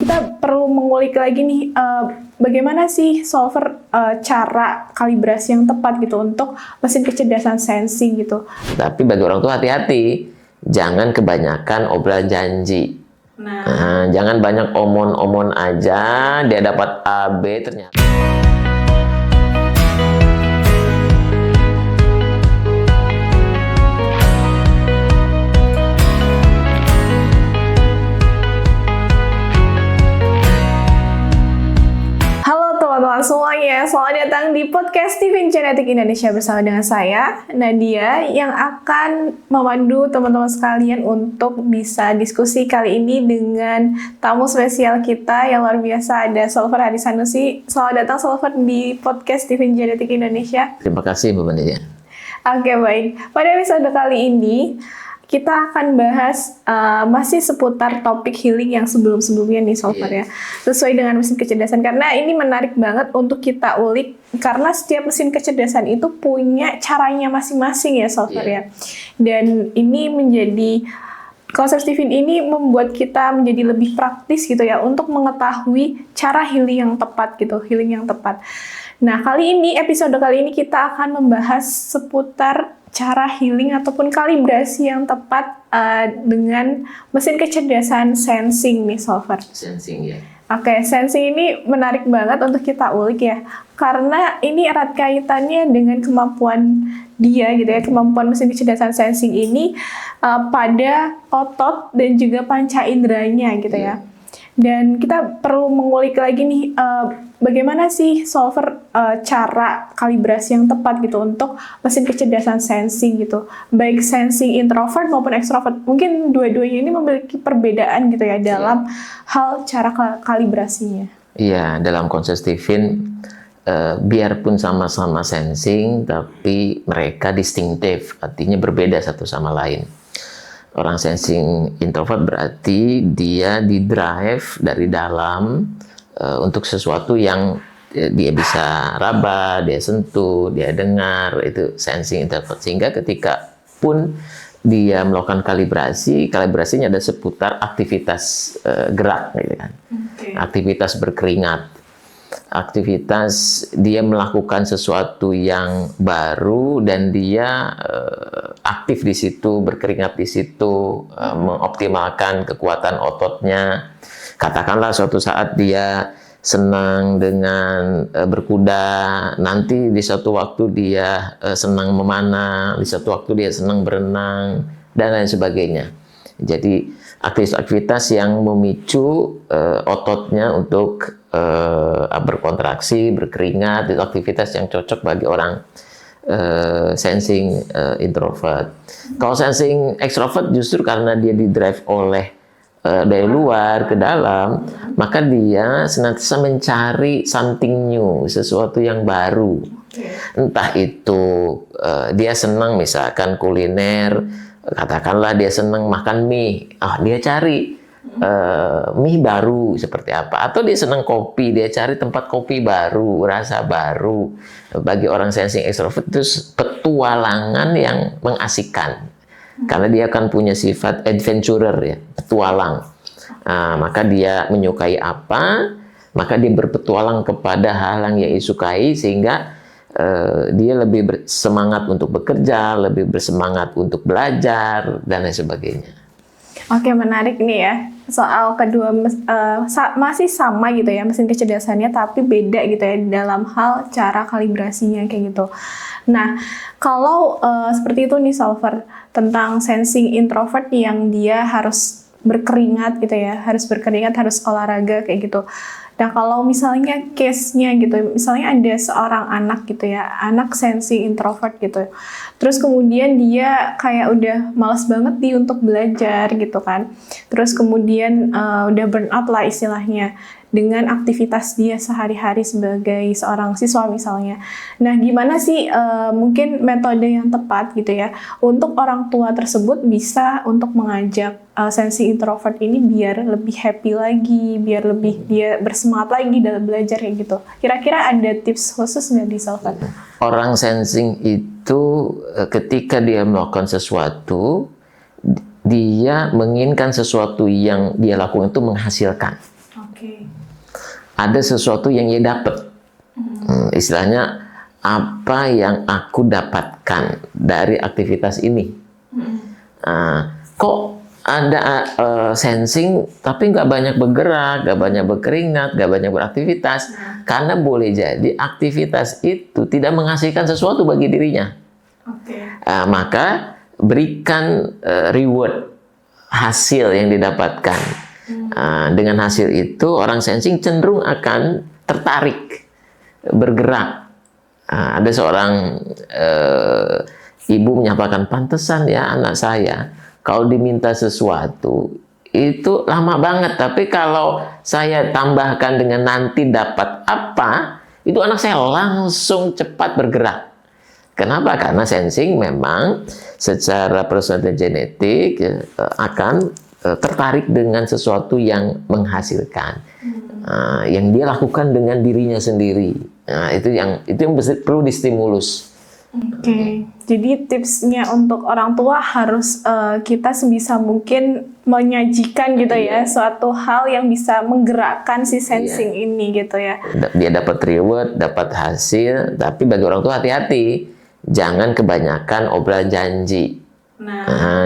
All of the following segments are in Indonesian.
kita perlu mengulik lagi nih, bagaimana sih solver cara kalibrasi yang tepat gitu untuk mesin kecerdasan sensing gitu. Tapi bagi orang tua hati-hati, jangan kebanyakan obrolan janji. Nah, jangan banyak omon-omon aja, dia dapat A, B, ternyata. Teman-teman semuanya, selamat datang di podcast Steven Genetik Indonesia bersama dengan saya, Nadia, yang akan memandu teman-teman sekalian untuk bisa diskusi kali ini dengan tamu spesial kita yang luar biasa, ada Solver Hadi Sanusi. Selamat datang Solver di podcast Steven Genetik Indonesia. Terima kasih Bu Nadia. Oke, baik. Pada episode kali ini, kita akan bahas masih seputar topik healing yang sebelum-sebelumnya nih Solver ya. Sesuai dengan mesin kecerdasan. Karena ini menarik banget untuk kita ulik. Karena setiap mesin kecerdasan itu punya caranya masing-masing ya Solver ya. Dan ini menjadi, konsep Steven ini membuat kita menjadi lebih praktis gitu ya. Untuk mengetahui cara healing yang tepat gitu. Healing yang tepat. Nah episode kali ini kita akan membahas seputar cara healing ataupun kalibrasi yang tepat dengan mesin kecerdasan sensing nih Solver. Sensing ya. Oke, sensing ini menarik banget untuk kita ulik ya. Karena ini erat kaitannya dengan kemampuan dia gitu ya, kemampuan mesin kecerdasan sensing ini pada otot dan juga panca inderanya gitu ya. Dan kita perlu mengulik lagi nih, bagaimana sih Solver cara kalibrasi yang tepat gitu untuk mesin kecerdasan sensing gitu. Baik sensing introvert maupun extrovert. Mungkin dua-duanya ini memiliki perbedaan gitu ya dalam hal cara kalibrasinya. Iya, dalam konsep Steven, biarpun sama-sama sensing, tapi mereka distinctive, artinya berbeda satu sama lain. Orang sensing introvert berarti dia didrive dari dalam untuk sesuatu yang dia bisa raba, dia sentuh, dia dengar, itu sensing introvert. Sehingga ketika pun dia melakukan kalibrasinya ada seputar aktivitas gerak, gitu kan. Aktivitas berkeringat. Aktivitas dia melakukan sesuatu yang baru dan dia aktif di situ, berkeringat di situ, mengoptimalkan kekuatan ototnya. Katakanlah suatu saat dia senang dengan berkuda, nanti di suatu waktu dia senang memanah, di suatu waktu dia senang berenang, dan lain sebagainya. Jadi aktivitas yang memicu ototnya untuk berkontraksi, berkeringat, itu aktivitas yang cocok bagi orang sensing introvert. Kalau sensing extrovert justru karena dia didrive oleh dari luar ke dalam, maka dia senantiasa mencari something new, sesuatu yang baru. Entah itu dia senang misalkan kuliner, katakanlah dia senang makan mie, dia cari mie baru seperti apa, atau dia senang kopi, dia cari tempat kopi baru, rasa baru. Bagi orang sensing extrovert itu petualangan yang mengasihkan, karena dia akan punya sifat adventurer ya, petualang. Maka dia menyukai apa, maka dia berpetualang kepada hal yang ia sukai, sehingga dia lebih bersemangat untuk bekerja, lebih bersemangat untuk belajar, dan lain sebagainya. Oke, menarik nih ya. Soal kedua masih sama gitu ya mesin kecerdasannya, tapi beda gitu ya dalam hal cara kalibrasinya kayak gitu. Nah, kalau seperti itu nih Solver, tentang sensing introvert yang dia harus berkeringat gitu ya, harus berkeringat, harus olahraga kayak gitu. Nah, kalau misalnya case-nya gitu, misalnya ada seorang anak gitu ya, anak sensing introvert gitu. Terus kemudian dia kayak udah malas banget nih untuk belajar gitu kan. Terus kemudian udah burn out lah istilahnya dengan aktivitas dia sehari-hari sebagai seorang siswa misalnya. Nah, gimana sih mungkin metode yang tepat gitu ya untuk orang tua tersebut bisa untuk mengajak sensing introvert ini biar lebih happy lagi, biar lebih dia bersemangat lagi dalam belajar kayak gitu. Kira-kira ada tips khusus nggak di Solver? Orang sensing itu ketika dia melakukan sesuatu, dia menginginkan sesuatu yang dia lakukan itu menghasilkan. Oke. Ada sesuatu yang ia dapat. Istilahnya, apa yang aku dapatkan dari aktivitas ini. Kok ada sensing tapi nggak banyak bergerak, nggak banyak berkeringat, nggak banyak beraktivitas? Karena boleh jadi aktivitas itu tidak menghasilkan sesuatu bagi dirinya. Maka berikan reward, hasil yang didapatkan. Dengan hasil itu orang sensing cenderung akan tertarik, bergerak. Ada seorang ibu menyampaikan, pantesan ya anak saya kalau diminta sesuatu itu lama banget, tapi kalau saya tambahkan dengan nanti dapat apa, itu anak saya langsung cepat bergerak. Kenapa? Karena sensing memang secara personality genetik akan tertarik dengan sesuatu yang menghasilkan, yang dia lakukan dengan dirinya sendiri. Itu yang perlu distimulus. Oke, jadi tipsnya untuk orang tua harus kita sebisa mungkin menyajikan gitu ya suatu hal yang bisa menggerakkan si sensing ini gitu ya. Dia dapat reward, dapat hasil, tapi bagi orang tua hati-hati, jangan kebanyakan obrolan janji.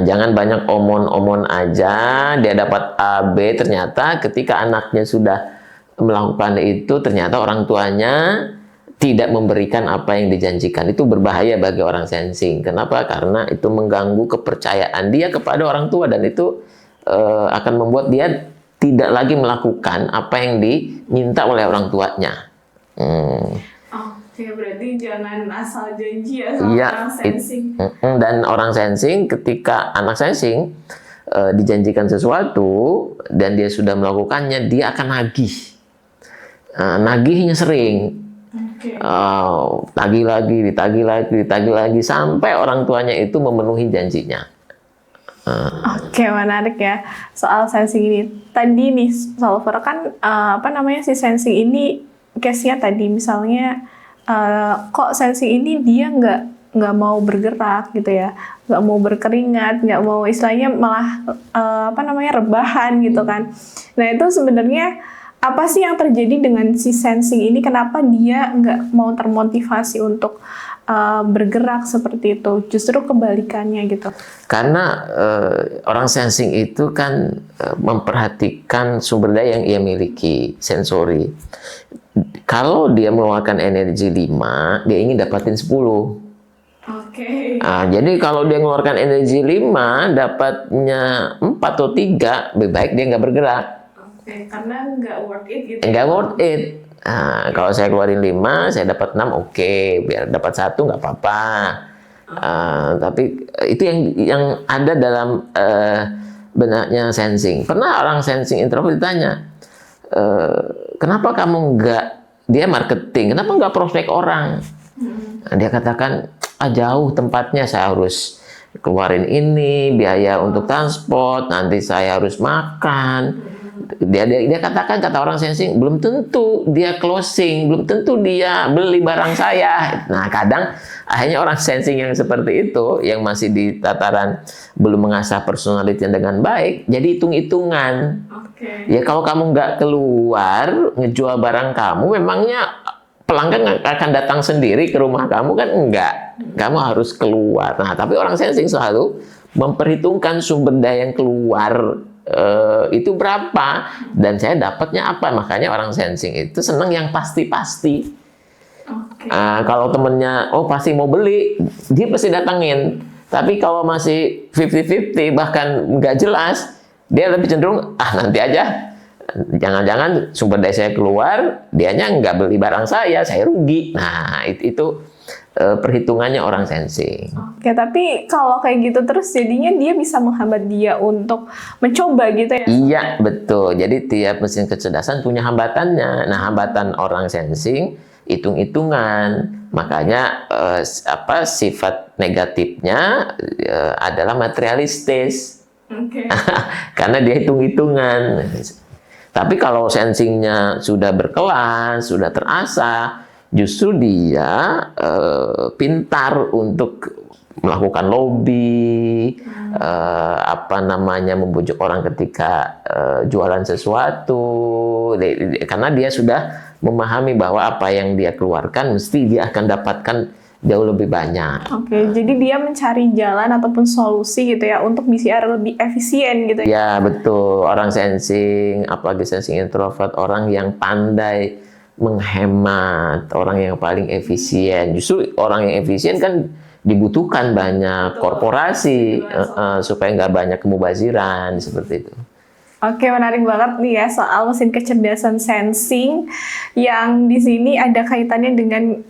Jangan banyak omon-omon aja, dia dapat A, B, ternyata ketika anaknya sudah melakukan itu, ternyata orang tuanya tidak memberikan apa yang dijanjikan. Itu berbahaya bagi orang sensing. Kenapa? Karena itu mengganggu kepercayaan dia kepada orang tua, dan itu akan membuat dia tidak lagi melakukan apa yang diminta oleh orang tuanya. Oke, berarti jangan asal janji ya sama orang sensing. Dan orang sensing, ketika anak sensing dijanjikan sesuatu dan dia sudah melakukannya, dia akan nagih. Nagihnya sering. Tagih lagi, ditagih lagi sampai orang tuanya itu memenuhi janjinya. Oke, menarik ya soal sensing ini. Tadi nih Solver kan si sensing ini case-nya tadi misalnya kok sensing ini dia nggak mau bergerak gitu ya, nggak mau berkeringat, nggak mau istilahnya malah rebahan gitu kan. Nah itu sebenarnya apa sih yang terjadi dengan si sensing ini? Kenapa dia nggak mau termotivasi untuk bergerak seperti itu? Justru kebalikannya gitu. Karena orang sensing itu kan memperhatikan sumber daya yang ia miliki, sensori. Kalau dia mengeluarkan energi 5, dia ingin dapatin 10. Jadi kalau dia mengeluarkan energi 5, dapatnya 4 atau 3, lebih baik dia nggak bergerak. Karena nggak worth it gitu. Nggak worth it. Kalau saya keluarin 5, saya dapat 6, biar dapat 1 nggak apa-apa. Tapi itu yang ada dalam benaknya sensing. Pernah orang sensing introvert ditanya, kenapa kamu nggak, dia marketing, kenapa nggak prospek orang? Dia katakan, jauh tempatnya, saya harus keluarin ini, biaya untuk transport, nanti saya harus makan. Dia katakan, kata orang sensing, belum tentu dia closing, belum tentu dia beli barang saya. Nah, kadang akhirnya orang sensing yang seperti itu, yang masih di tataran belum mengasah personality dengan baik, jadi hitung-hitungan. Ya kalau kamu nggak keluar ngejual barang kamu, memangnya pelanggan akan datang sendiri ke rumah kamu kan? Enggak. Kamu harus keluar. Nah, tapi orang sensing selalu memperhitungkan sumber daya yang keluar itu berapa, dan saya dapatnya apa. Makanya orang sensing itu senang yang pasti-pasti. Kalau temennya pasti mau beli, dia pasti datangin. Tapi kalau masih 50-50 bahkan nggak jelas, dia lebih cenderung nanti aja. Jangan-jangan sumber daya saya keluar, dianya nggak beli barang saya rugi. Nah itu perhitungannya orang sensing. Oke, tapi kalau kayak gitu terus jadinya dia bisa menghambat dia untuk mencoba gitu ya? Iya, betul. Jadi tiap mesin kecerdasan punya hambatannya. Nah, hambatan orang sensing hitung-hitungan. Makanya sifat negatifnya adalah materialistis. Karena dia hitung-hitungan. Tapi kalau sensingnya sudah berkelas, sudah terasah, justru dia pintar untuk melakukan lobby, membujuk orang ketika jualan sesuatu, karena dia sudah memahami bahwa apa yang dia keluarkan mesti dia akan dapatkan jauh lebih banyak. Oke, jadi dia mencari jalan ataupun solusi gitu ya untuk biar lebih efisien gitu ya. Ya betul, orang sensing, apalagi sensing introvert, orang yang pandai menghemat, orang yang paling efisien. Justru orang yang efisien kan dibutuhkan banyak korporasi supaya nggak banyak kemubaziran seperti itu. Oke, menarik banget nih ya soal mesin kecerdasan sensing yang di sini ada kaitannya dengan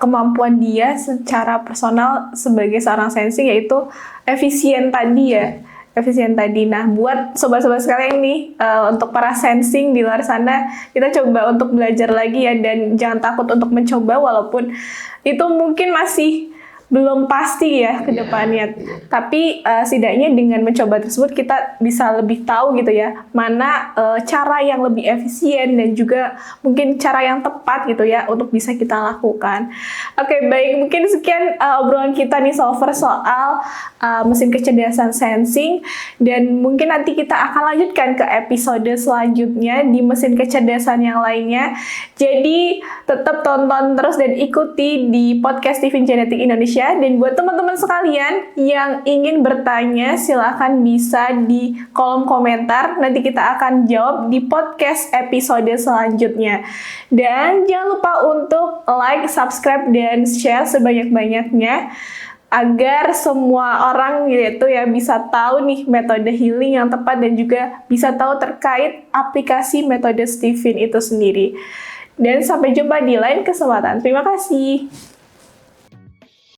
kemampuan dia secara personal sebagai seorang sensing, yaitu efisien tadi ya. Efisien tadi. Nah, buat sobat-sobat sekalian nih, untuk para sensing di luar sana, kita coba untuk belajar lagi ya, dan jangan takut untuk mencoba walaupun itu mungkin masih belum pasti ya ke depannya. Tapi setidaknya dengan mencoba tersebut kita bisa lebih tahu gitu ya, mana cara yang lebih efisien dan juga mungkin cara yang tepat gitu ya untuk bisa kita lakukan. Oke, baik, mungkin sekian obrolan kita nih Solver soal mesin kecerdasan sensing, dan mungkin nanti kita akan lanjutkan ke episode selanjutnya di mesin kecerdasan yang lainnya. Jadi tetap tonton terus dan ikuti di podcast Tiffin Genetik Indonesia. Dan buat teman-teman sekalian yang ingin bertanya, silahkan bisa di kolom komentar. Nanti kita akan jawab di podcast episode selanjutnya. Dan jangan lupa untuk like, subscribe, dan share sebanyak-banyaknya agar semua orang gitu ya bisa tahu nih metode healing yang tepat dan juga bisa tahu terkait aplikasi metode Stephen itu sendiri. Dan sampai jumpa di lain kesempatan. Terima kasih.